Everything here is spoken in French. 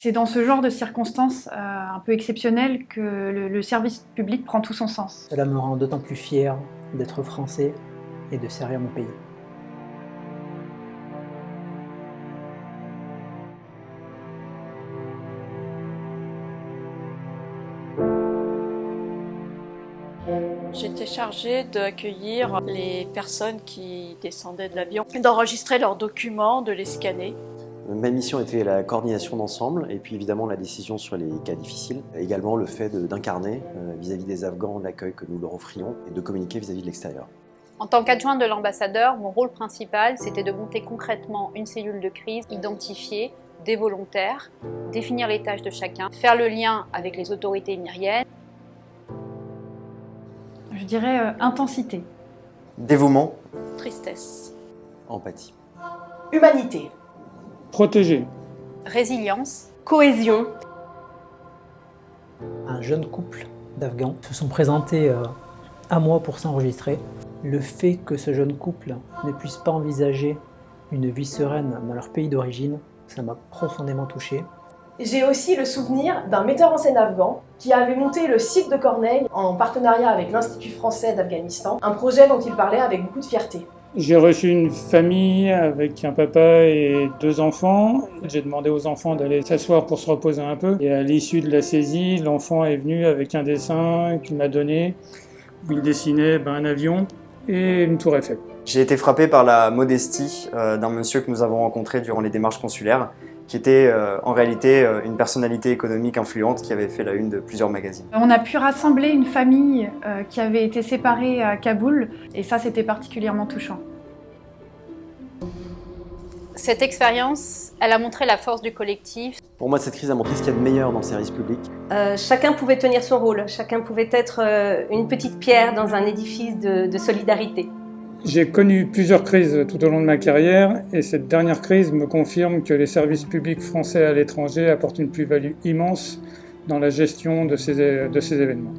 C'est dans ce genre de circonstances un peu exceptionnelles que le service public prend tout son sens. Cela me rend d'autant plus fier d'être français et de servir mon pays. J'étais chargée d'accueillir les personnes qui descendaient de l'avion, d'enregistrer leurs documents, de les scanner. Ma mission était la coordination d'ensemble et puis évidemment la décision sur les cas difficiles. Également le fait d'incarner vis-à-vis des Afghans l'accueil que nous leur offrions et de communiquer vis-à-vis de l'extérieur. En tant qu'adjointe de l'ambassadeur, mon rôle principal, c'était de monter concrètement une cellule de crise, identifier des volontaires, définir les tâches de chacun, faire le lien avec les autorités émiriennes. Je dirais intensité. Dévouement. Tristesse. Empathie. Humanité. Protéger. Résilience. Cohésion. Un jeune couple d'Afghans se sont présentés à moi pour s'enregistrer. Le fait que ce jeune couple ne puisse pas envisager une vie sereine dans leur pays d'origine, ça m'a profondément touché. J'ai aussi le souvenir d'un metteur en scène afghan qui avait monté le site de Corneille en partenariat avec l'Institut français d'Afghanistan, un projet dont il parlait avec beaucoup de fierté. J'ai reçu une famille avec un papa et 2 enfants. J'ai demandé aux enfants d'aller s'asseoir pour se reposer un peu. Et à l'issue de la saisie, l'enfant est venu avec un dessin qu'il m'a donné, où il dessinait un avion et une tour Eiffel. J'ai été frappé par la modestie d'un monsieur que nous avons rencontré durant les démarches consulaires, qui était en réalité une personnalité économique influente qui avait fait la une de plusieurs magazines. On a pu rassembler une famille qui avait été séparée à Kaboul et ça c'était particulièrement touchant. Cette expérience, elle a montré la force du collectif. Pour moi, cette crise a montré ce qu'il y a de meilleur dans le service public. Chacun pouvait tenir son rôle, chacun pouvait être une petite pierre dans un édifice de solidarité. J'ai connu plusieurs crises tout au long de ma carrière et cette dernière crise me confirme que les services publics français à l'étranger apportent une plus-value immense dans la gestion de ces événements.